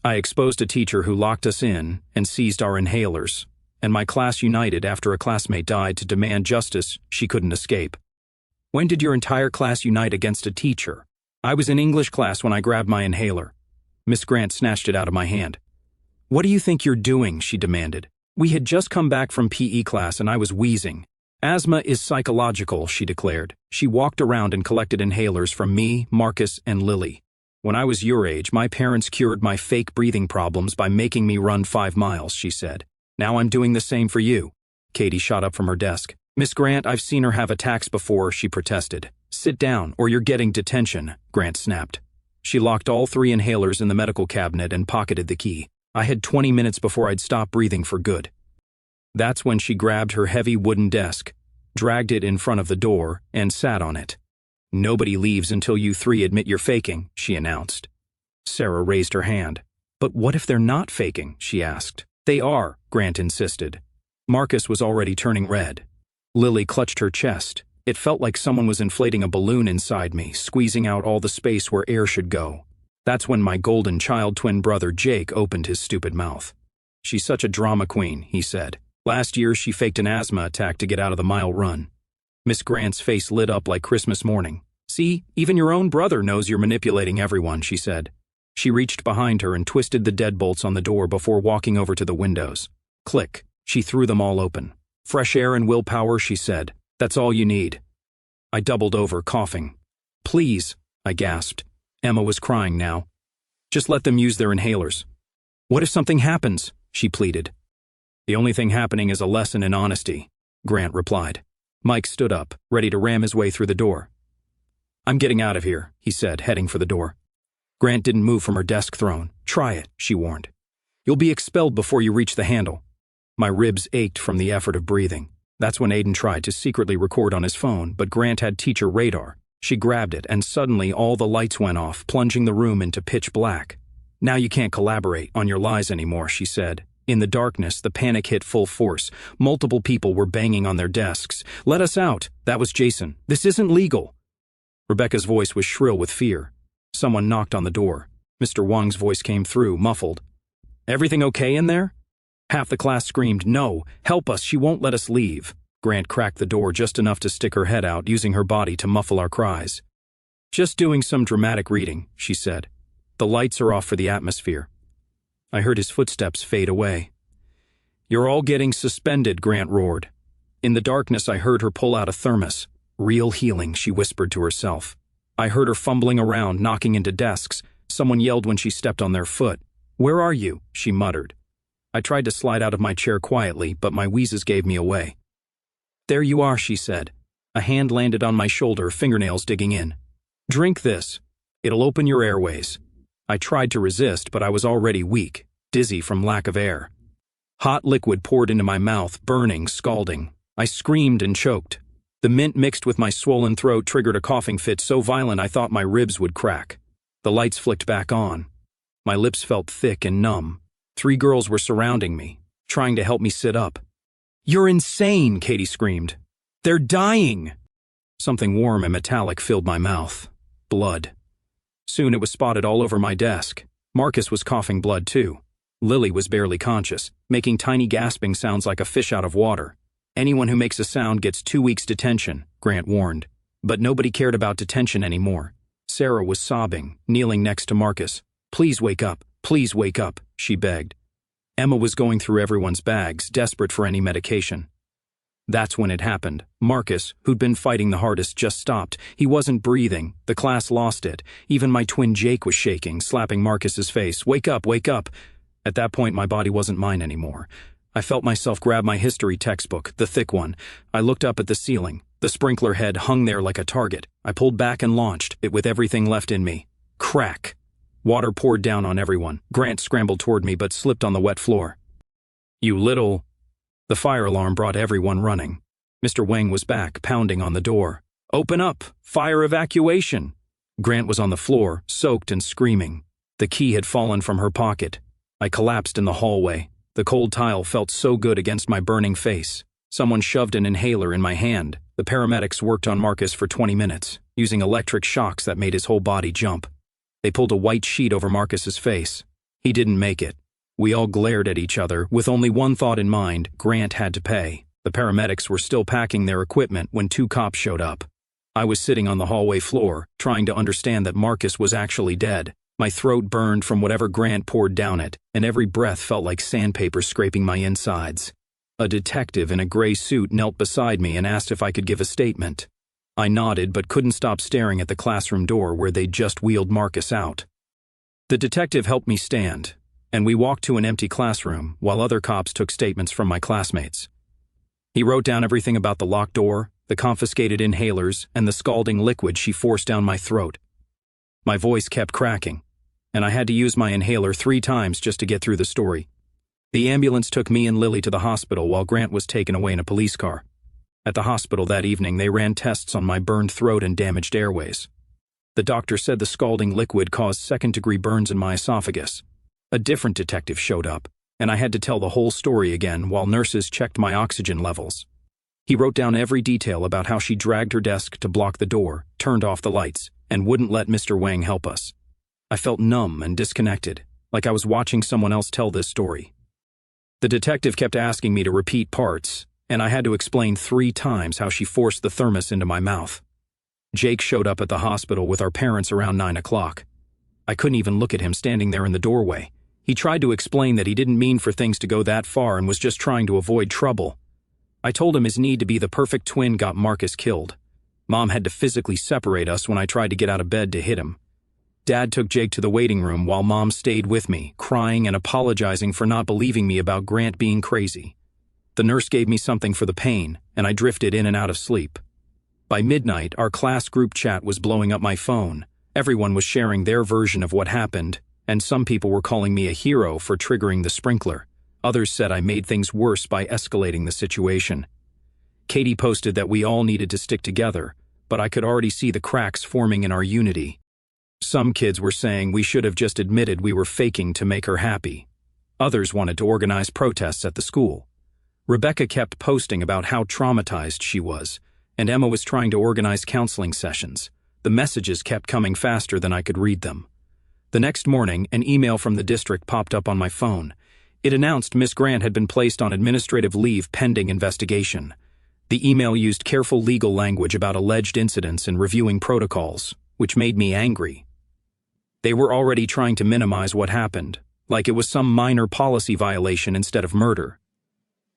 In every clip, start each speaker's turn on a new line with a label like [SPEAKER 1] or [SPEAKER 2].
[SPEAKER 1] I exposed a teacher who locked us in and seized our inhalers, and my class united after a classmate died to demand justice she couldn't escape. When did your entire class unite against a teacher? I was in English class when I grabbed my inhaler. Miss Grant snatched it out of my hand. What do you think you're doing? She demanded. We had just come back from PE class and I was wheezing. Asthma is psychological, she declared. She walked around and collected inhalers from me, Marcus, and Lily. When I was your age, my parents cured my fake breathing problems by making me run 5 miles, she said. Now I'm doing the same for you. Katie shot up from her desk. Miss Grant, I've seen her have attacks before, she protested. Sit down, or you're getting detention, Grant snapped. She locked all 3 inhalers in the medical cabinet and pocketed the key. I had 20 minutes before I'd stop breathing for good. That's when she grabbed her heavy wooden desk, dragged it in front of the door, and sat on it. Nobody leaves until you 3 admit you're faking, she announced. Sarah raised her hand. But what if they're not faking? She asked. They are, Grant insisted. Marcus was already turning red. Lily clutched her chest. It felt like someone was inflating a balloon inside me, squeezing out all the space where air should go. That's when my golden child twin brother Jake opened his stupid mouth. She's such a drama queen, he said. Last year she faked an asthma attack to get out of the mile run. Miss Grant's face lit up like Christmas morning. See, even your own brother knows you're manipulating everyone, she said. She reached behind her and twisted the deadbolts on the door before walking over to the windows. Click. She threw them all open. Fresh air and willpower, she said. That's all you need. I doubled over, coughing. Please, I gasped. Emma was crying now. Just let them use their inhalers. What if something happens? She pleaded. The only thing happening is a lesson in honesty, Grant replied. Mike stood up, ready to ram his way through the door. I'm getting out of here, he said, heading for the door. Grant didn't move from her desk throne. Try it, she warned. You'll be expelled before you reach the handle. My ribs ached from the effort of breathing. That's when Aiden tried to secretly record on his phone, but Grant had teacher radar. She grabbed it, and suddenly all the lights went off, plunging the room into pitch black. Now you can't collaborate on your lies anymore, she said. In the darkness, the panic hit full force. Multiple people were banging on their desks. Let us out. That was Jason. This isn't legal. Rebecca's voice was shrill with fear. Someone knocked on the door. Mr. Wang's voice came through, muffled. Everything okay in there? Half the class screamed, no, help us, she won't let us leave. Grant cracked the door just enough to stick her head out, using her body to muffle our cries. Just doing some dramatic reading, she said. The lights are off for the atmosphere. I heard his footsteps fade away. You're all getting suspended, Grant roared. In the darkness, I heard her pull out a thermos. Real healing, she whispered to herself. I heard her fumbling around, knocking into desks. Someone yelled when she stepped on their foot. Where are you? She muttered. I tried to slide out of my chair quietly, but my wheezes gave me away. There you are, she said. A hand landed on my shoulder, fingernails digging in. Drink this. It'll open your airways. I tried to resist, but I was already weak, dizzy from lack of air. Hot liquid poured into my mouth, burning, scalding. I screamed and choked. The mint mixed with my swollen throat triggered a coughing fit so violent I thought my ribs would crack. The lights flicked back on. My lips felt thick and numb. 3 girls were surrounding me, trying to help me sit up. You're insane, Katie screamed. They're dying! Something warm and metallic filled my mouth. Blood. Soon it was spotted all over my desk. Marcus was coughing blood too. Lily was barely conscious, making tiny gasping sounds like a fish out of water. Anyone who makes a sound gets 2 weeks detention, Grant warned. But nobody cared about detention anymore. Sarah was sobbing, kneeling next to Marcus. Please wake up, she begged. Emma was going through everyone's bags, desperate for any medication. That's when it happened. Marcus, who'd been fighting the hardest, just stopped. He wasn't breathing. The class lost it. Even my twin Jake was shaking, slapping Marcus's face. Wake up, wake up. At that point, my body wasn't mine anymore. I felt myself grab my history textbook, the thick one. I looked up at the ceiling. The sprinkler head hung there like a target. I pulled back and launched it with everything left in me. Crack. Water poured down on everyone. Grant scrambled toward me but slipped on the wet floor. You little... The fire alarm brought everyone running. Mr. Wang was back, pounding on the door. Open up! Fire evacuation! Grant was on the floor, soaked and screaming. The key had fallen from her pocket. I collapsed in the hallway. The cold tile felt so good against my burning face. Someone shoved an inhaler in my hand. The paramedics worked on Marcus for 20 minutes, using electric shocks that made his whole body jump. They pulled a white sheet over Marcus's face. He didn't make it. We all glared at each other, with only one thought in mind: Grant had to pay. The paramedics were still packing their equipment when 2 cops showed up. I was sitting on the hallway floor, trying to understand that Marcus was actually dead. My throat burned from whatever Grant poured down it, and every breath felt like sandpaper scraping my insides. A detective in a gray suit knelt beside me and asked if I could give a statement. I nodded but couldn't stop staring at the classroom door where they'd just wheeled Marcus out. The detective helped me stand, and we walked to an empty classroom while other cops took statements from my classmates. He wrote down everything about the locked door, the confiscated inhalers, and the scalding liquid she forced down my throat. My voice kept cracking, and I had to use my inhaler 3 times just to get through the story. The ambulance took me and Lily to the hospital while Grant was taken away in a police car. At the hospital that evening, they ran tests on my burned throat and damaged airways. The doctor said the scalding liquid caused second-degree burns in my esophagus. A different detective showed up, and I had to tell the whole story again while nurses checked my oxygen levels. He wrote down every detail about how she dragged her desk to block the door, turned off the lights, and wouldn't let Mr. Wang help us. I felt numb and disconnected, like I was watching someone else tell this story. The detective kept asking me to repeat parts, and I had to explain 3 times how she forced the thermos into my mouth. Jake showed up at the hospital with our parents around 9 o'clock. I couldn't even look at him standing there in the doorway. He tried to explain that he didn't mean for things to go that far and was just trying to avoid trouble. I told him his need to be the perfect twin got Marcus killed. Mom had to physically separate us when I tried to get out of bed to hit him. Dad took Jake to the waiting room while Mom stayed with me, crying and apologizing for not believing me about Grant being crazy. The nurse gave me something for the pain, and I drifted in and out of sleep. By midnight, our class group chat was blowing up my phone. Everyone was sharing their version of what happened, and some people were calling me a hero for triggering the sprinkler. Others said I made things worse by escalating the situation. Katie posted that we all needed to stick together, but I could already see the cracks forming in our unity. Some kids were saying we should have just admitted we were faking to make her happy. Others wanted to organize protests at the school. Rebecca kept posting about how traumatized she was, and Emma was trying to organize counseling sessions. The messages kept coming faster than I could read them. The next morning, an email from the district popped up on my phone. It announced Miss Grant had been placed on administrative leave pending investigation. The email used careful legal language about alleged incidents and reviewing protocols, which made me angry. They were already trying to minimize what happened, like it was some minor policy violation instead of murder.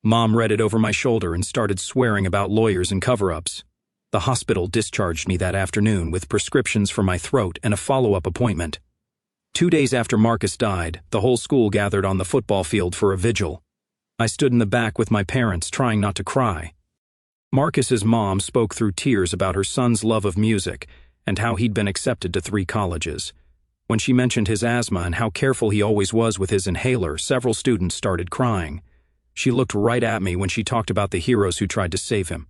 [SPEAKER 1] Mom read it over my shoulder and started swearing about lawyers and cover-ups. The hospital discharged me that afternoon with prescriptions for my throat and a follow-up appointment. 2 days after Marcus died, the whole school gathered on the football field for a vigil. I stood in the back with my parents, trying not to cry. Marcus's mom spoke through tears about her son's love of music and how he'd been accepted to 3 colleges. When she mentioned his asthma and how careful he always was with his inhaler, several students started crying. She looked right at me when she talked about the heroes who tried to save him.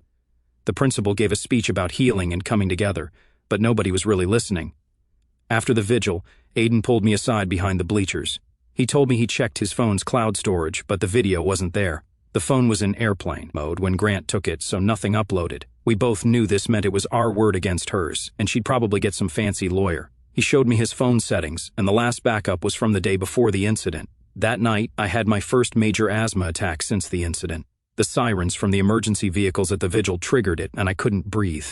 [SPEAKER 1] The principal gave a speech about healing and coming together, but nobody was really listening. After the vigil, Aiden pulled me aside behind the bleachers. He told me he checked his phone's cloud storage, but the video wasn't there. The phone was in airplane mode when Grant took it, so nothing uploaded. We both knew this meant it was our word against hers, and she'd probably get some fancy lawyer. He showed me his phone settings, and the last backup was from the day before the incident. That night, I had my first major asthma attack since the incident. The sirens from the emergency vehicles at the vigil triggered it, and I couldn't breathe.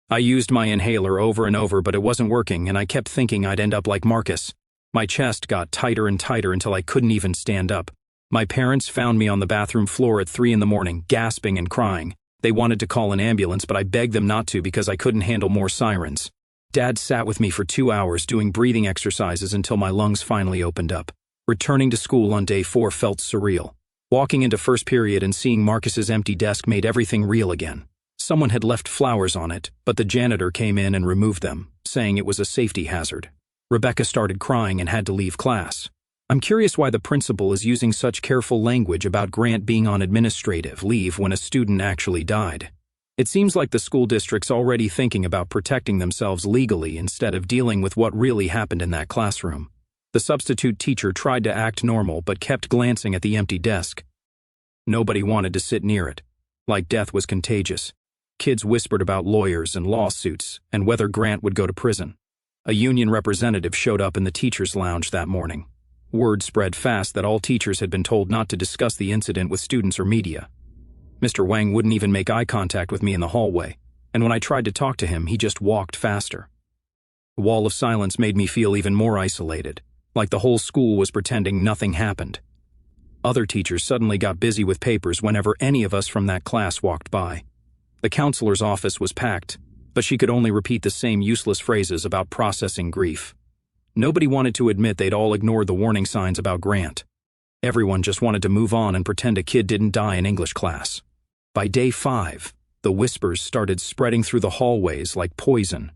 [SPEAKER 1] I used my inhaler over and over, but it wasn't working, and I kept thinking I'd end up like Marcus. My chest got tighter and tighter until I couldn't even stand up. My parents found me on the bathroom floor at 3 a.m, gasping and crying. They wanted to call an ambulance, but I begged them not to because I couldn't handle more sirens. Dad sat with me for 2 hours doing breathing exercises until my lungs finally opened up. Returning to school on day 4 felt surreal. Walking into first period and seeing Marcus's empty desk made everything real again. Someone had left flowers on it, but the janitor came in and removed them, saying it was a safety hazard. Rebecca started crying and had to leave class. I'm curious why the principal is using such careful language about Grant being on administrative leave when a student actually died. It seems like the school district's already thinking about protecting themselves legally instead of dealing with what really happened in that classroom. The substitute teacher tried to act normal but kept glancing at the empty desk. Nobody wanted to sit near it, like death was contagious. Kids whispered about lawyers and lawsuits and whether Grant would go to prison. A union representative showed up in the teacher's lounge that morning. Word spread fast that all teachers had been told not to discuss the incident with students or media. Mr. Wang wouldn't even make eye contact with me in the hallway, and when I tried to talk to him, he just walked faster. The wall of silence made me feel even more isolated, like the whole school was pretending nothing happened. Other teachers suddenly got busy with papers whenever any of us from that class walked by. The counselor's office was packed, but she could only repeat the same useless phrases about processing grief. Nobody wanted to admit they'd all ignored the warning signs about Grant. Everyone just wanted to move on and pretend a kid didn't die in English class. By day 5, the whispers started spreading through the hallways like poison.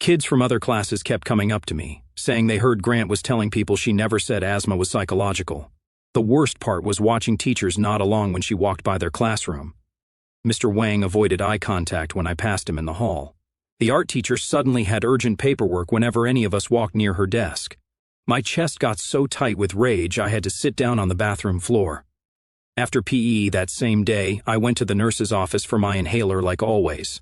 [SPEAKER 1] Kids from other classes kept coming up to me, saying they heard Grant was telling people she never said asthma was psychological. The worst part was watching teachers nod along when she walked by their classroom. Mr. Wang avoided eye contact when I passed him in the hall. The art teacher suddenly had urgent paperwork whenever any of us walked near her desk. My chest got so tight with rage I had to sit down on the bathroom floor. After PE that same day, I went to the nurse's office for my inhaler like always.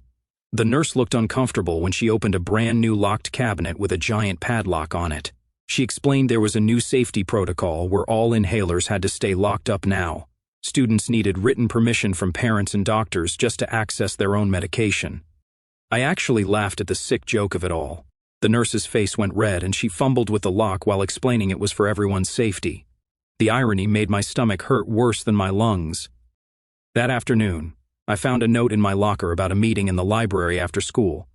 [SPEAKER 1] The nurse looked uncomfortable when she opened a brand new locked cabinet with a giant padlock on it. She explained there was a new safety protocol where all inhalers had to stay locked up now. Students needed written permission from parents and doctors just to access their own medication. I actually laughed at the sick joke of it all. The nurse's face went red and she fumbled with the lock while explaining it was for everyone's safety. The irony made my stomach hurt worse than my lungs. That afternoon, I found a note in my locker about a meeting in the library after school.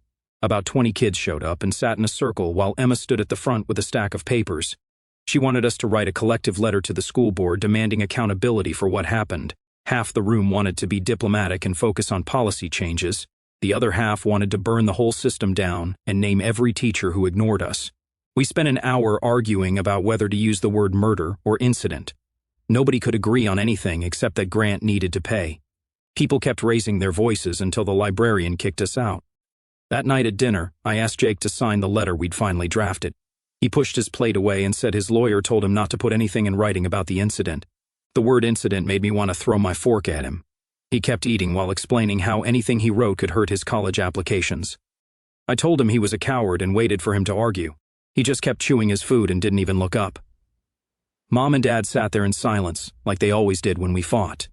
[SPEAKER 1] About 20 kids showed up and sat in a circle while Emma stood at the front with a stack of papers. She wanted us to write a collective letter to the school board demanding accountability for what happened. Half the room wanted to be diplomatic and focus on policy changes. The other half wanted to burn the whole system down and name every teacher who ignored us. We spent an hour arguing about whether to use the word murder or incident. Nobody could agree on anything except that Grant needed to pay. People kept raising their voices until the librarian kicked us out. That night at dinner, I asked Jake to sign the letter we'd finally drafted. He pushed his plate away and said his lawyer told him not to put anything in writing about the incident. The word incident made me want to throw my fork at him. He kept eating while explaining how anything he wrote could hurt his college applications. I told him he was a coward and waited for him to argue. He just kept chewing his food and didn't even look up. Mom and Dad sat there in silence, like they always did when we fought.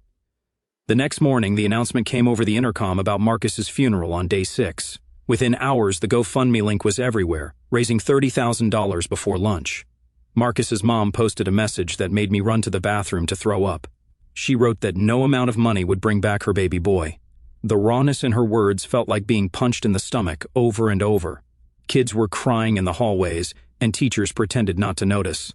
[SPEAKER 1] The next morning, the announcement came over the intercom about Marcus's funeral on day 6. Within hours, the GoFundMe link was everywhere, raising $30,000 before lunch. Marcus's mom posted a message that made me run to the bathroom to throw up. She wrote that no amount of money would bring back her baby boy. The rawness in her words felt like being punched in the stomach over and over. Kids were crying in the hallways, and teachers pretended not to notice.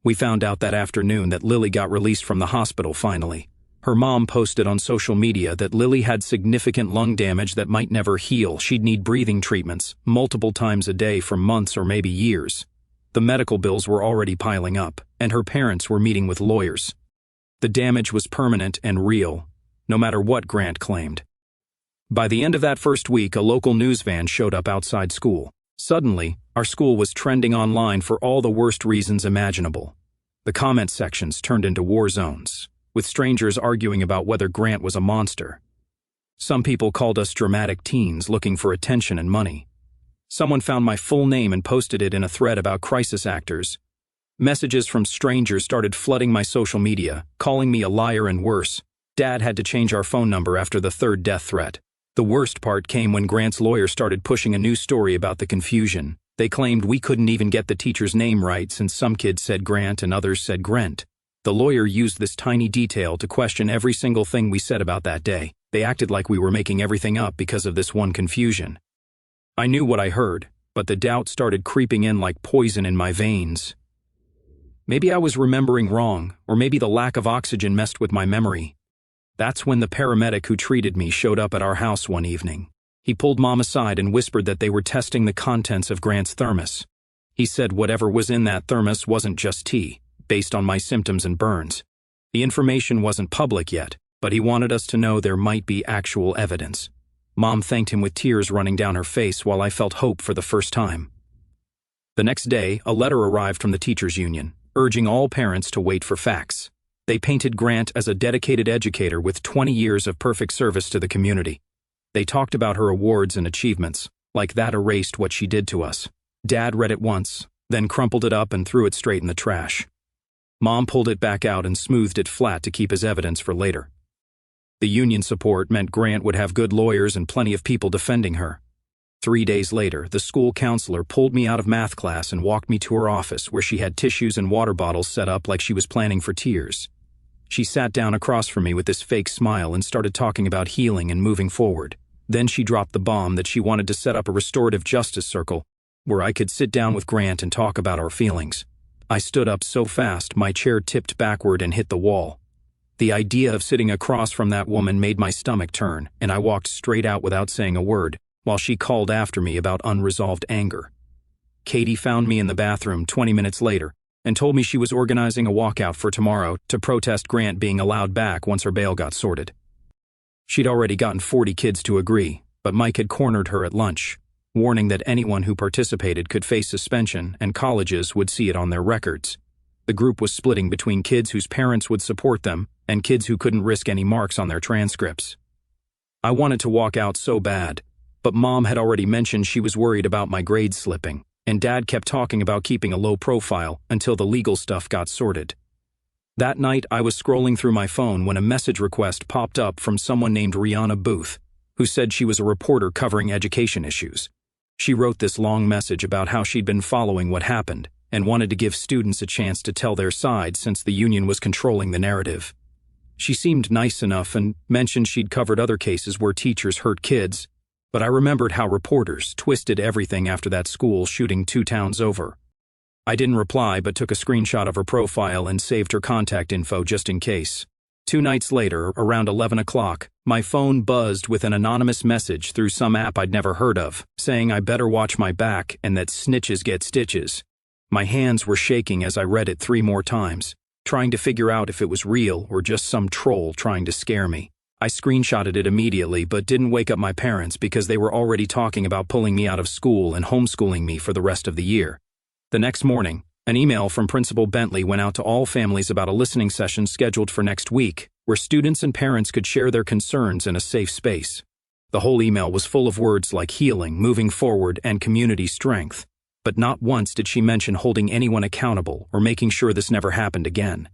[SPEAKER 1] We found out that afternoon that Lily got released from the hospital finally. Her mom posted on social media that Lily had significant lung damage that might never heal. She'd need breathing treatments multiple times a day for months or maybe years. The medical bills were already piling up, and her parents were meeting with lawyers. The damage was permanent and real, no matter what Grant claimed. By the end of that first week, a local news van showed up outside school. Suddenly, our school was trending online for all the worst reasons imaginable. The comment sections turned into war zones, with strangers arguing about whether Grant was a monster. Some people called us dramatic teens looking for attention and money. Someone found my full name and posted it in a thread about crisis actors. Messages from strangers started flooding my social media, calling me a liar and worse. Dad had to change our phone number after the third death threat. The worst part came when Grant's lawyer started pushing a new story about the confusion. They claimed we couldn't even get the teacher's name right since some kids said Grant and others said Grent. The lawyer used this tiny detail to question every single thing we said about that day. They acted like we were making everything up because of this one confusion. I knew what I heard, but the doubt started creeping in like poison in my veins. Maybe I was remembering wrong, or maybe the lack of oxygen messed with my memory. That's when the paramedic who treated me showed up at our house one evening. He pulled Mom aside and whispered that they were testing the contents of Grant's thermos. He said whatever was in that thermos wasn't just tea, based on my symptoms and burns. The information wasn't public yet, but he wanted us to know there might be actual evidence. Mom thanked him with tears running down her face while I felt hope for the first time. The next day, a letter arrived from the teachers' union, urging all parents to wait for facts. They painted Grant as a dedicated educator with 20 years of perfect service to the community. They talked about her awards and achievements, like that erased what she did to us. Dad read it once, then crumpled it up and threw it straight in the trash. Mom pulled it back out and smoothed it flat to keep as evidence for later. The union support meant Grant would have good lawyers and plenty of people defending her. 3 days later, the school counselor pulled me out of math class and walked me to her office where she had tissues and water bottles set up like she was planning for tears. She sat down across from me with this fake smile and started talking about healing and moving forward. Then she dropped the bomb that she wanted to set up a restorative justice circle where I could sit down with Grant and talk about our feelings. I stood up so fast my chair tipped backward and hit the wall. The idea of sitting across from that woman made my stomach turn, and I walked straight out without saying a word, while she called after me about unresolved anger. Katie found me in the bathroom 20 minutes later and told me she was organizing a walkout for tomorrow to protest Grant being allowed back once her bail got sorted. She'd already gotten 40 kids to agree, but Mike had cornered her at lunch, warning that anyone who participated could face suspension and colleges would see it on their records. The group was splitting between kids whose parents would support them and kids who couldn't risk any marks on their transcripts. I wanted to walk out so bad, but Mom had already mentioned she was worried about my grades slipping, and Dad kept talking about keeping a low profile until the legal stuff got sorted. That night, I was scrolling through my phone when a message request popped up from someone named Rihanna Booth, who said she was a reporter covering education issues. She wrote this long message about how she'd been following what happened and wanted to give students a chance to tell their side since the union was controlling the narrative. She seemed nice enough and mentioned she'd covered other cases where teachers hurt kids, but I remembered how reporters twisted everything after that school shooting 2 towns over. I didn't reply but took a screenshot of her profile and saved her contact info just in case. 2 nights later, around 11 o'clock, my phone buzzed with an anonymous message through some app I'd never heard of, saying I better watch my back and that snitches get stitches. My hands were shaking as I read it 3 more times, trying to figure out if it was real or just some troll trying to scare me. I screenshotted it immediately but didn't wake up my parents because they were already talking about pulling me out of school and homeschooling me for the rest of the year. The next morning, an email from Principal Bentley went out to all families about a listening session scheduled for next week, where students and parents could share their concerns in a safe space. The whole email was full of words like healing, moving forward, and community strength, but not once did she mention holding anyone accountable or making sure this never happened again.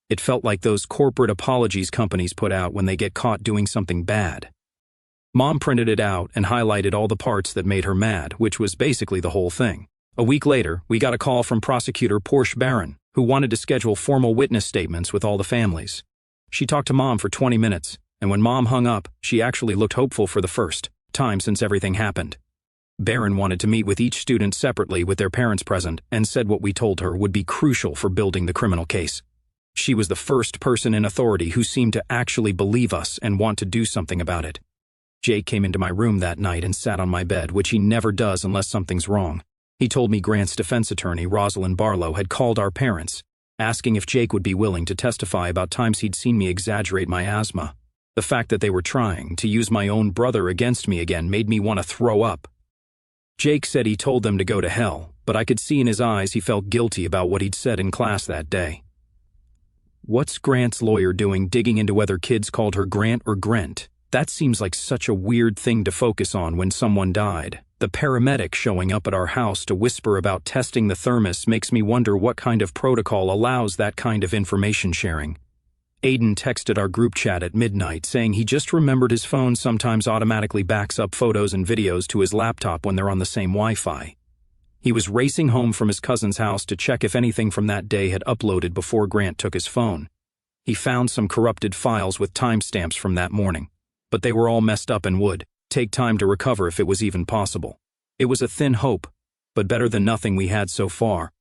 [SPEAKER 1] It felt like those corporate apologies companies put out when they get caught doing something bad. Mom printed it out and highlighted all the parts that made her mad, which was basically the whole thing. A week later, we got a call from prosecutor Porsche Barron, who wanted to schedule formal witness statements with all the families. She talked to Mom for 20 minutes, and when Mom hung up, she actually looked hopeful for the first time since everything happened. Barron wanted to meet with each student separately with their parents present and said what we told her would be crucial for building the criminal case. She was the first person in authority who seemed to actually believe us and want to do something about it. Jake came into my room that night and sat on my bed, which he never does unless something's wrong. He told me Grant's defense attorney, Rosalind Barlow, had called our parents, asking if Jake would be willing to testify about times he'd seen me exaggerate my asthma. The fact that they were trying to use my own brother against me again made me want to throw up. Jake said he told them to go to hell, but I could see in his eyes he felt guilty about what he'd said in class that day. What's Grant's lawyer doing digging into whether kids called her Grant or Grent? That seems like such a weird thing to focus on when someone died. The paramedic showing up at our house to whisper about testing the thermos makes me wonder what kind of protocol allows that kind of information sharing. Aiden texted our group chat at midnight saying he just remembered his phone sometimes automatically backs up photos and videos to his laptop when they're on the same Wi-Fi. He was racing home from his cousin's house to check if anything from that day had uploaded before Grant took his phone. He found some corrupted files with timestamps from that morning, but they were all messed up and would take time to recover if it was even possible. It was a thin hope, but better than nothing we had so far.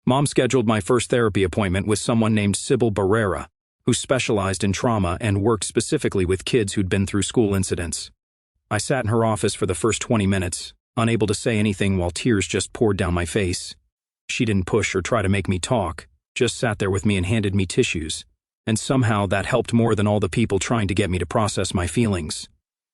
[SPEAKER 1] Mom scheduled my first therapy appointment with someone named Sybil Barrera, who specialized in trauma and worked specifically with kids who'd been through school incidents. I sat in her office for the first 20 minutes, unable to say anything while tears just poured down my face. She didn't push or try to make me talk, just sat there with me and handed me tissues, and somehow that helped more than all the people trying to get me to process my feelings.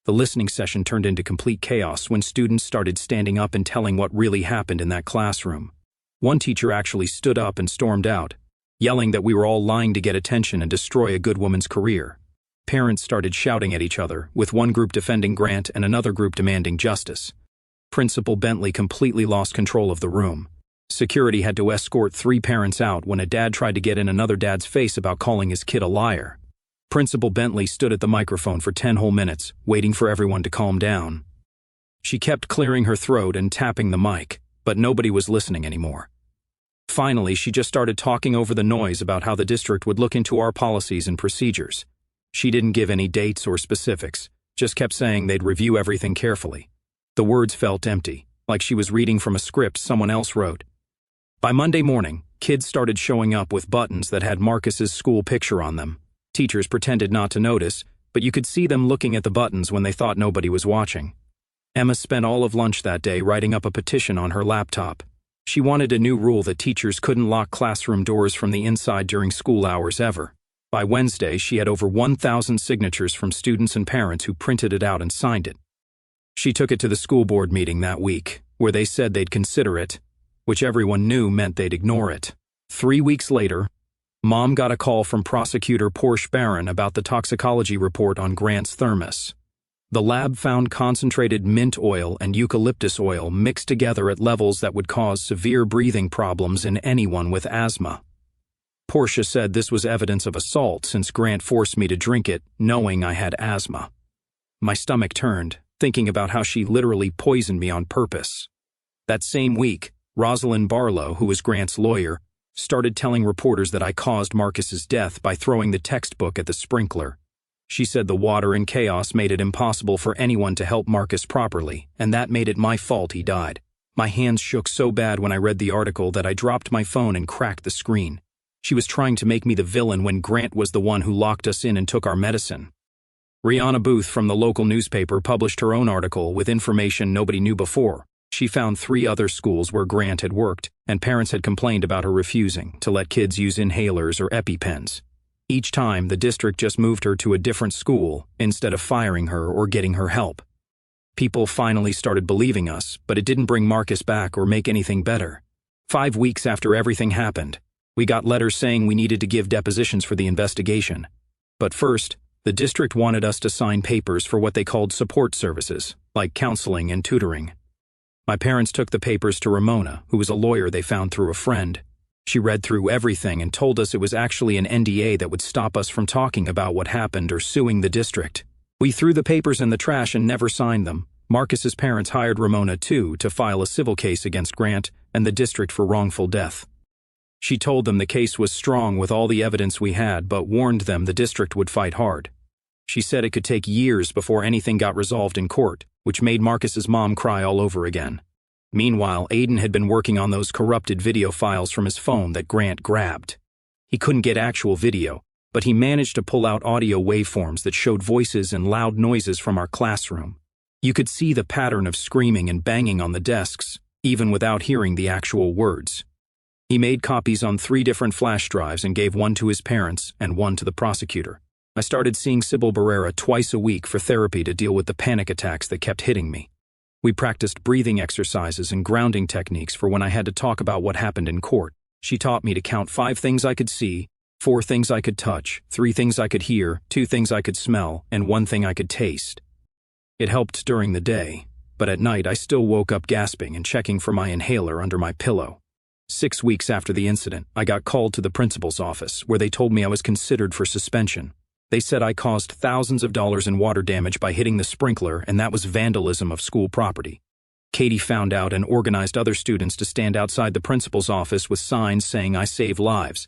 [SPEAKER 1] The listening session turned into complete chaos when students started standing up and telling what really happened in that classroom. One teacher actually stood up and stormed out, yelling that we were all lying to get attention and destroy a good woman's career. Parents started shouting at each other, with one group defending Grant and another group demanding justice. Principal Bentley completely lost control of the room. Security had to escort 3 parents out when a dad tried to get in another dad's face about calling his kid a liar. Principal Bentley stood at the microphone for 10 whole minutes, waiting for everyone to calm down. She kept clearing her throat and tapping the mic, but nobody was listening anymore. Finally, she just started talking over the noise about how the district would look into our policies and procedures. She didn't give any dates or specifics, just kept saying they'd review everything carefully. The words felt empty, like she was reading from a script someone else wrote. By Monday morning, kids started showing up with buttons that had Marcus's school picture on them. Teachers pretended not to notice, but you could see them looking at the buttons when they thought nobody was watching. Emma spent all of lunch that day writing up a petition on her laptop. She wanted a new rule that teachers couldn't lock classroom doors from the inside during school hours ever. By Wednesday, she had over 1,000 signatures from students and parents who printed it out and signed it. She took it to the school board meeting that week, where they said they'd consider it, which everyone knew meant they'd ignore it. 3 weeks later, Mom got a call from Prosecutor Porsche Barron about the toxicology report on Grant's thermos. The lab found concentrated mint oil and eucalyptus oil mixed together at levels that would cause severe breathing problems in anyone with asthma. Portia said this was evidence of assault since Grant forced me to drink it, knowing I had asthma. My stomach turned, thinking about how she literally poisoned me on purpose. That same week, Rosalind Barlow, who was Grant's lawyer, started telling reporters that I caused Marcus's death by throwing the textbook at the sprinkler. She said the water and chaos made it impossible for anyone to help Marcus properly, and that made it my fault he died. My hands shook so bad when I read the article that I dropped my phone and cracked the screen. She was trying to make me the villain when Grant was the one who locked us in and took our medicine. Rihanna Booth from the local newspaper published her own article with information nobody knew before. She found 3 other schools where Grant had worked, and parents had complained about her refusing to let kids use inhalers or EpiPens. Each time, the district just moved her to a different school instead of firing her or getting her help. People finally started believing us, but it didn't bring Marcus back or make anything better. 5 weeks after everything happened, we got letters saying we needed to give depositions for the investigation. But first, the district wanted us to sign papers for what they called support services, like counseling and tutoring. My parents took the papers to Ramona, who was a lawyer they found through a friend. She read through everything and told us it was actually an NDA that would stop us from talking about what happened or suing the district. We threw the papers in the trash and never signed them. Marcus's parents hired Ramona, too, to file a civil case against Grant and the district for wrongful death. She told them the case was strong with all the evidence we had, but warned them the district would fight hard. She said it could take years before anything got resolved in court, which made Marcus's mom cry all over again. Meanwhile, Aiden had been working on those corrupted video files from his phone that Grant grabbed. He couldn't get actual video, but he managed to pull out audio waveforms that showed voices and loud noises from our classroom. You could see the pattern of screaming and banging on the desks, even without hearing the actual words. He made copies on 3 different flash drives and gave one to his parents and one to the prosecutor. I started seeing Sybil Barrera twice a week for therapy to deal with the panic attacks that kept hitting me. We practiced breathing exercises and grounding techniques for when I had to talk about what happened in court. She taught me to count 5 things I could see, 4 things I could touch, 3 things I could hear, 2 things I could smell, and 1 thing I could taste. It helped during the day, but at night I still woke up gasping and checking for my inhaler under my pillow. 6 weeks after the incident, I got called to the principal's office, where they told me I was considered for suspension. They said I caused thousands of dollars in water damage by hitting the sprinkler, and that was vandalism of school property. Katie found out and organized other students to stand outside the principal's office with signs saying I save lives.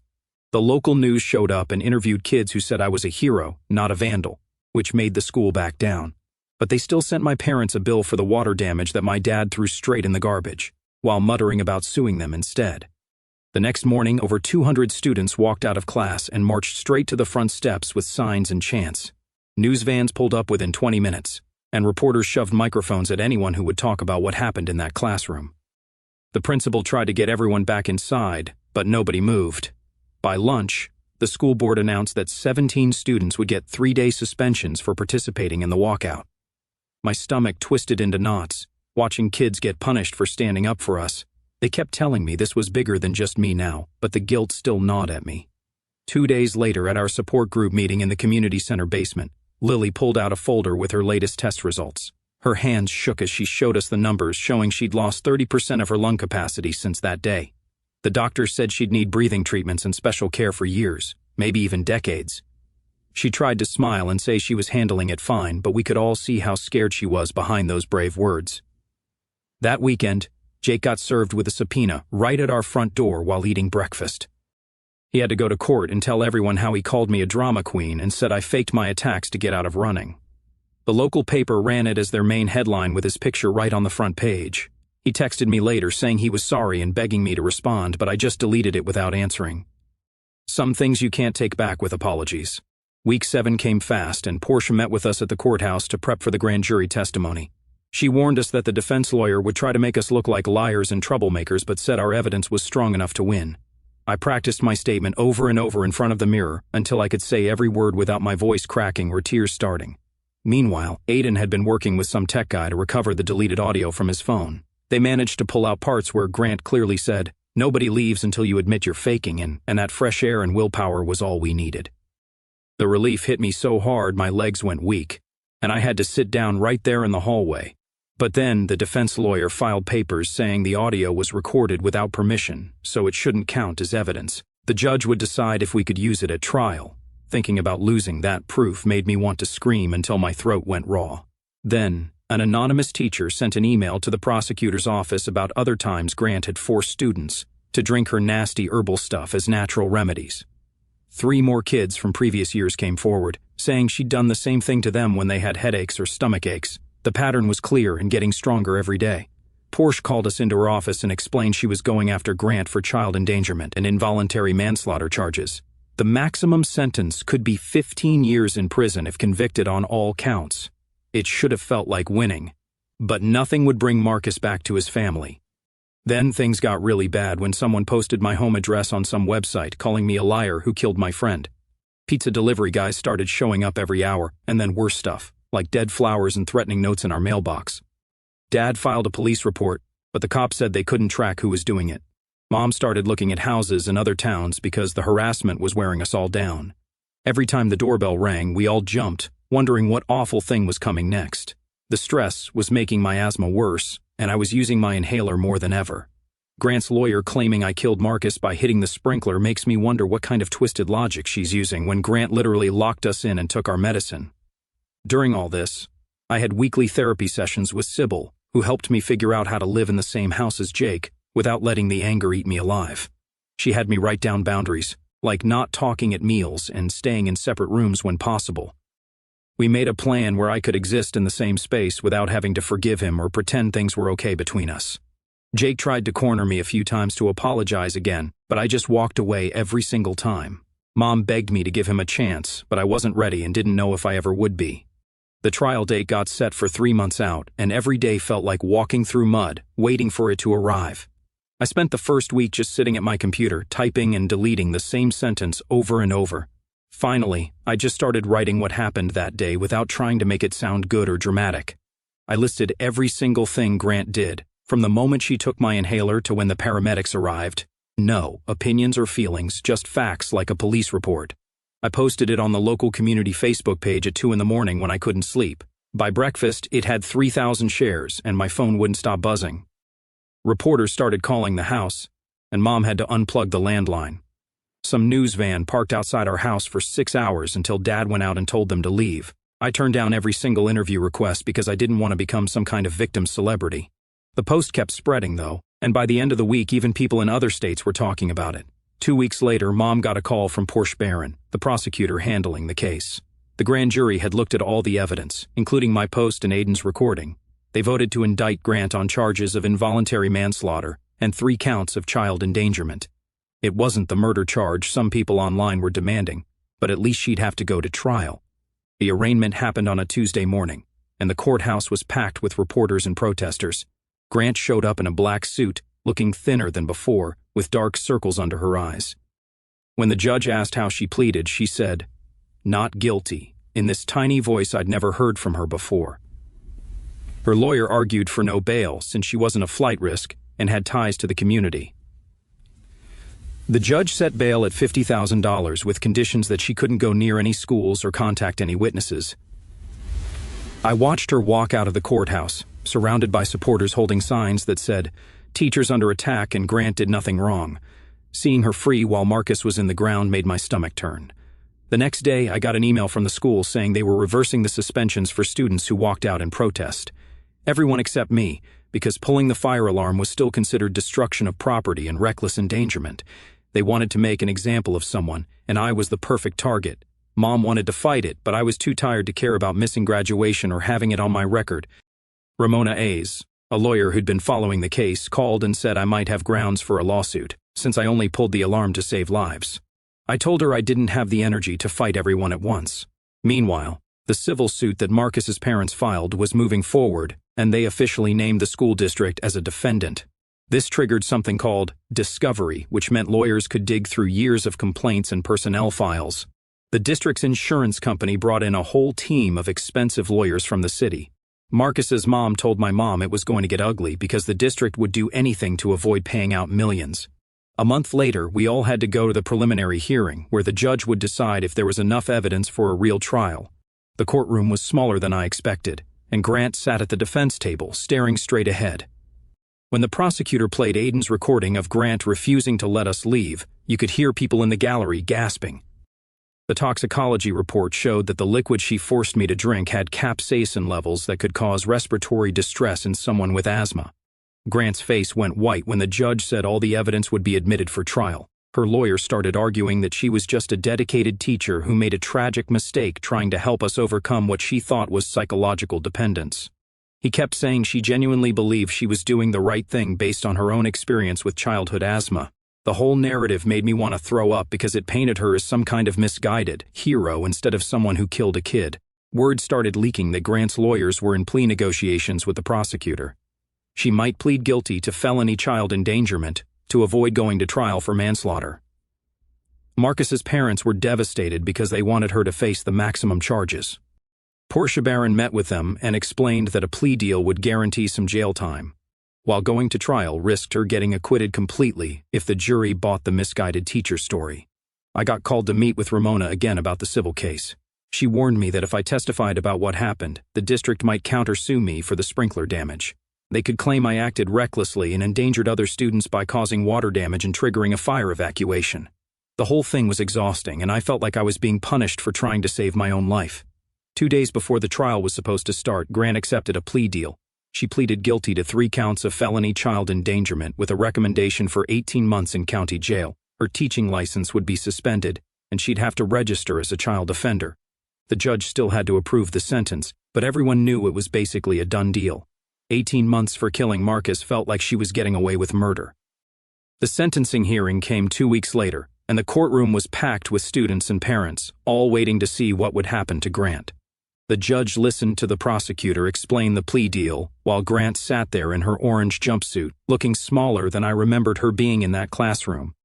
[SPEAKER 1] The local news showed up and interviewed kids who said I was a hero, not a vandal, which made the school back down. But they still sent my parents a bill for the water damage that my dad threw straight in the garbage, while muttering about suing them instead. The next morning, over 200 students walked out of class and marched straight to the front steps with signs and chants. News vans pulled up within 20 minutes, and reporters shoved microphones at anyone who would talk about what happened in that classroom. The principal tried to get everyone back inside, but nobody moved. By lunch, the school board announced that 17 students would get 3-day suspensions for participating in the walkout. My stomach twisted into knots, watching kids get punished for standing up for us. They kept telling me this was bigger than just me now, but the guilt still gnawed at me. 2 days later, at our support group meeting in the community center basement, Lily pulled out a folder with her latest test results. Her hands shook as she showed us the numbers, showing she'd lost 30% of her lung capacity since that day. The doctors said she'd need breathing treatments and special care for years, maybe even decades. She tried to smile and say she was handling it fine, but we could all see how scared she was behind those brave words. That weekend, Jake got served with a subpoena right at our front door while eating breakfast. He had to go to court and tell everyone how he called me a drama queen and said I faked my attacks to get out of running. The local paper ran it as their main headline with his picture right on the front page. He texted me later saying he was sorry and begging me to respond, but I just deleted it without answering. Some things you can't take back with apologies. Week 7 came fast, and Portia met with us at the courthouse to prep for the grand jury testimony. She warned us that the defense lawyer would try to make us look like liars and troublemakers, but said our evidence was strong enough to win. I practiced my statement over and over in front of the mirror until I could say every word without my voice cracking or tears starting. Meanwhile, Aiden had been working with some tech guy to recover the deleted audio from his phone. They managed to pull out parts where Grant clearly said, "Nobody leaves until you admit you're faking," and that fresh air and willpower was all we needed. The relief hit me so hard my legs went weak, and I had to sit down right there in the hallway. But then the defense lawyer filed papers saying the audio was recorded without permission, so it shouldn't count as evidence. The judge would decide if we could use it at trial. Thinking about losing that proof made me want to scream until my throat went raw. Then, an anonymous teacher sent an email to the prosecutor's office about other times Grant had forced students to drink her nasty herbal stuff as natural remedies. 3 more kids from previous years came forward, saying she'd done the same thing to them when they had headaches or stomach aches. The pattern was clear and getting stronger every day. Portia called us into her office and explained she was going after Grant for child endangerment and involuntary manslaughter charges. The maximum sentence could be 15 years in prison if convicted on all counts. It should have felt like winning. But nothing would bring Marcus back to his family. Then things got really bad when someone posted my home address on some website calling me a liar who killed my friend. Pizza delivery guys started showing up every hour, and then worse stuff, like dead flowers and threatening notes in our mailbox. Dad filed a police report, but the cops said they couldn't track who was doing it. Mom started looking at houses in other towns because the harassment was wearing us all down. Every time the doorbell rang, we all jumped, wondering what awful thing was coming next. The stress was making my asthma worse, and I was using my inhaler more than ever. Grant's lawyer claiming I killed Marcus by hitting the sprinkler makes me wonder what kind of twisted logic she's using when Grant literally locked us in and took our medicine. During all this, I had weekly therapy sessions with Sybil, who helped me figure out how to live in the same house as Jake without letting the anger eat me alive. She had me write down boundaries, like not talking at meals and staying in separate rooms when possible. We made a plan where I could exist in the same space without having to forgive him or pretend things were okay between us. Jake tried to corner me a few times to apologize again, but I just walked away every single time. Mom begged me to give him a chance, but I wasn't ready and didn't know if I ever would be. The trial date got set for 3 months out, and every day felt like walking through mud, waiting for it to arrive. I spent the first week just sitting at my computer, typing and deleting the same sentence over and over. Finally, I just started writing what happened that day without trying to make it sound good or dramatic. I listed every single thing Grant did, from the moment she took my inhaler to when the paramedics arrived. No opinions or feelings, just facts like a police report. I posted it on the local community Facebook page at 2 a.m. when I couldn't sleep. By breakfast, it had 3,000 shares, and my phone wouldn't stop buzzing. Reporters started calling the house, and Mom had to unplug the landline. Some news van parked outside our house for 6 hours until Dad went out and told them to leave. I turned down every single interview request because I didn't want to become some kind of victim celebrity. The post kept spreading, though, and by the end of the week, even people in other states were talking about it. 2 weeks later, Mom got a call from Portia Barron, the prosecutor handling the case. The grand jury had looked at all the evidence, including my post and Aiden's recording. They voted to indict Grant on charges of involuntary manslaughter and 3 counts of child endangerment. It wasn't the murder charge some people online were demanding, but at least she'd have to go to trial. The arraignment happened on a Tuesday morning, and the courthouse was packed with reporters and protesters. Grant showed up in a black suit, looking thinner than before, with dark circles under her eyes. When the judge asked how she pleaded, she said, "Not guilty," in this tiny voice I'd never heard from her before. Her lawyer argued for no bail since she wasn't a flight risk and had ties to the community. The judge set bail at $50,000 with conditions that she couldn't go near any schools or contact any witnesses. I watched her walk out of the courthouse, surrounded by supporters holding signs that said, "Teachers under attack and Grant did nothing wrong." Seeing her free while Marcus was in the ground made my stomach turn. The next day, I got an email from the school saying they were reversing the suspensions for students who walked out in protest. Everyone except me, because pulling the fire alarm was still considered destruction of property and reckless endangerment. They wanted to make an example of someone, and I was the perfect target. Mom wanted to fight it, but I was too tired to care about missing graduation or having it on my record. Ramona A's, a lawyer who'd been following the case, called and said I might have grounds for a lawsuit, since I only pulled the alarm to save lives. I told her I didn't have the energy to fight everyone at once. Meanwhile, the civil suit that Marcus's parents filed was moving forward, and they officially named the school district as a defendant. This triggered something called discovery, which meant lawyers could dig through years of complaints and personnel files. The district's insurance company brought in a whole team of expensive lawyers from the city. Marcus's mom told my mom it was going to get ugly because the district would do anything to avoid paying out millions. A month later, we all had to go to the preliminary hearing, where the judge would decide if there was enough evidence for a real trial. The courtroom was smaller than I expected, and Grant sat at the defense table, staring straight ahead. When the prosecutor played Aiden's recording of Grant refusing to let us leave, you could hear people in the gallery gasping. The toxicology report showed that the liquid she forced me to drink had capsaicin levels that could cause respiratory distress in someone with asthma. Grant's face went white when the judge said all the evidence would be admitted for trial. Her lawyer started arguing that she was just a dedicated teacher who made a tragic mistake trying to help us overcome what she thought was psychological dependence. He kept saying she genuinely believed she was doing the right thing based on her own experience with childhood asthma. The whole narrative made me want to throw up because it painted her as some kind of misguided hero instead of someone who killed a kid. Word started leaking that Grant's lawyers were in plea negotiations with the prosecutor. She might plead guilty to felony child endangerment to avoid going to trial for manslaughter. Marcus's parents were devastated because they wanted her to face the maximum charges. Portia Barron met with them and explained that a plea deal would guarantee some jail time, while going to trial risked her getting acquitted completely if the jury bought the misguided teacher story. I got called to meet with Ramona again about the civil case. She warned me that if I testified about what happened, the district might countersue me for the sprinkler damage. They could claim I acted recklessly and endangered other students by causing water damage and triggering a fire evacuation. The whole thing was exhausting, and I felt like I was being punished for trying to save my own life. 2 days before the trial was supposed to start, Grant accepted a plea deal. She pleaded guilty to 3 counts of felony child endangerment with a recommendation for 18 months in county jail. Her teaching license would be suspended, and she'd have to register as a child offender. The judge still had to approve the sentence, but everyone knew it was basically a done deal. 18 months for killing Marcus felt like she was getting away with murder. The sentencing hearing came 2 weeks later, and the courtroom was packed with students and parents, all waiting to see what would happen to Grant. The judge listened to the prosecutor explain the plea deal, while Grant sat there in her orange jumpsuit, looking smaller than I remembered her being in that classroom.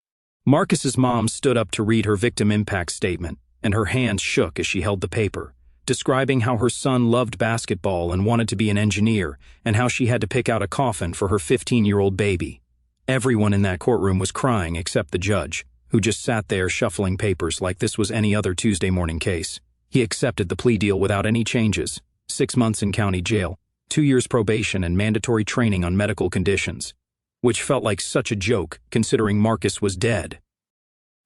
[SPEAKER 1] Marcus's mom stood up to read her victim impact statement, and her hands shook as she held the paper, describing how her son loved basketball and wanted to be an engineer, and how she had to pick out a coffin for her 15-year-old baby. Everyone in that courtroom was crying except the judge, who just sat there shuffling papers like this was any other Tuesday morning case. He accepted the plea deal without any changes: 6 months in county jail, 2 years probation, and mandatory training on medical conditions, which felt like such a joke considering Marcus was dead.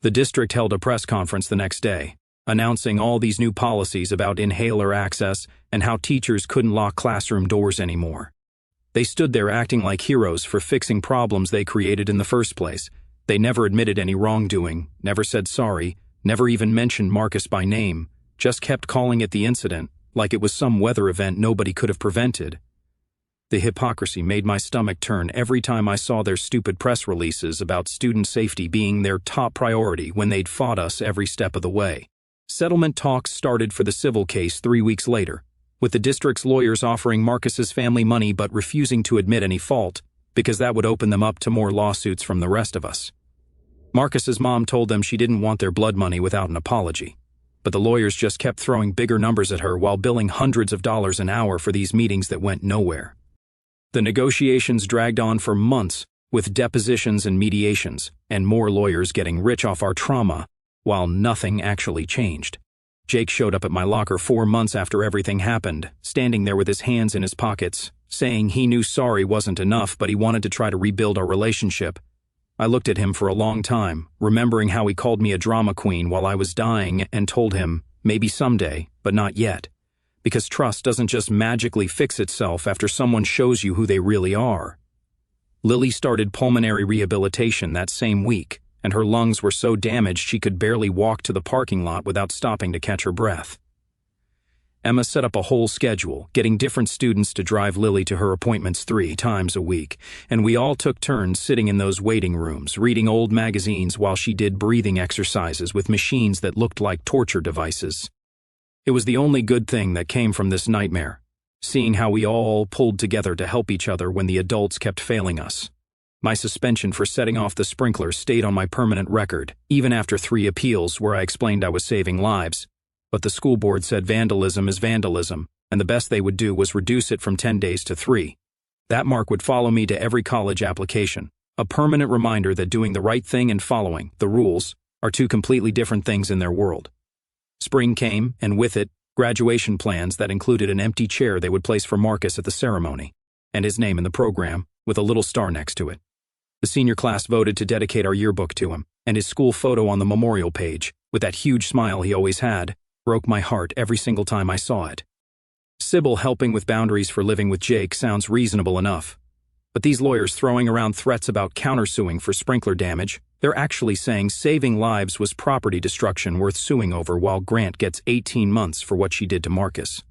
[SPEAKER 1] The district held a press conference the next day, announcing all these new policies about inhaler access and how teachers couldn't lock classroom doors anymore. They stood there acting like heroes for fixing problems they created in the first place. They never admitted any wrongdoing, never said sorry, never even mentioned Marcus by name, just kept calling it the incident, like it was some weather event nobody could have prevented. The hypocrisy made my stomach turn every time I saw their stupid press releases about student safety being their top priority when they'd fought us every step of the way. Settlement talks started for the civil case 3 weeks later, with the district's lawyers offering Marcus's family money but refusing to admit any fault, because that would open them up to more lawsuits from the rest of us. Marcus's mom told them she didn't want their blood money without an apology, but the lawyers just kept throwing bigger numbers at her while billing hundreds of dollars an hour for these meetings that went nowhere. The negotiations dragged on for months, with depositions and mediations, and more lawyers getting rich off our trauma, while nothing actually changed. Jake showed up at my locker 4 months after everything happened, standing there with his hands in his pockets, saying he knew sorry wasn't enough but he wanted to try to rebuild our relationship. I looked at him for a long time, remembering how he called me a drama queen while I was dying and told him, maybe someday, but not yet. Because trust doesn't just magically fix itself after someone shows you who they really are. Lily started pulmonary rehabilitation that same week, and her lungs were so damaged she could barely walk to the parking lot without stopping to catch her breath. Emma set up a whole schedule, getting different students to drive Lily to her appointments 3 times a week, and we all took turns sitting in those waiting rooms, reading old magazines while she did breathing exercises with machines that looked like torture devices. It was the only good thing that came from this nightmare, seeing how we all pulled together to help each other when the adults kept failing us. My suspension for setting off the sprinkler stayed on my permanent record, even after 3 appeals where I explained I was saving lives. But the school board said vandalism is vandalism, and the best they would do was reduce it from 10 days to 3. That mark would follow me to every college application, a permanent reminder that doing the right thing and following the rules are 2 completely different things in their world. Spring came, and with it, graduation plans that included an empty chair they would place for Marcus at the ceremony, and his name in the program, with a little star next to it. The senior class voted to dedicate our yearbook to him, and his school photo on the memorial page, with that huge smile he always had, broke my heart every single time I saw it. Sybil helping with boundaries for living with Jake sounds reasonable enough. But these lawyers throwing around threats about countersuing for sprinkler damage, they're actually saying saving lives was property destruction worth suing over while Grant gets 18 months for what she did to Marcus.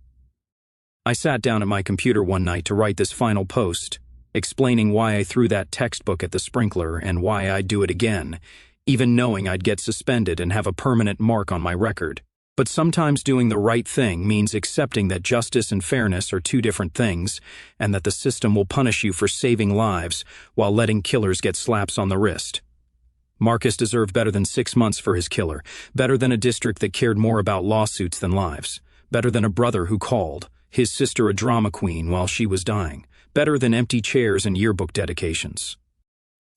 [SPEAKER 1] I sat down at my computer one night to write this final post, explaining why I threw that textbook at the sprinkler and why I'd do it again, even knowing I'd get suspended and have a permanent mark on my record. But sometimes doing the right thing means accepting that justice and fairness are 2 different things, and that the system will punish you for saving lives while letting killers get slaps on the wrist. Marcus deserved better than 6 months for his killer, better than a district that cared more about lawsuits than lives, better than a brother who called his sister a drama queen while she was dying, better than empty chairs and yearbook dedications.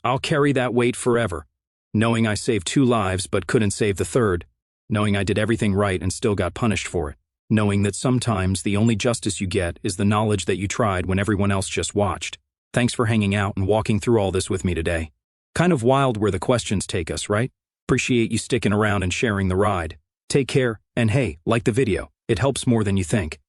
[SPEAKER 1] I'll carry that weight forever, knowing I saved 2 lives but couldn't save the 3rd, knowing I did everything right and still got punished for it, knowing that sometimes the only justice you get is the knowledge that you tried when everyone else just watched. Thanks for hanging out and walking through all this with me today. Kind of wild where the questions take us, right? Appreciate you sticking around and sharing the ride. Take care, and hey, like the video. It helps more than you think.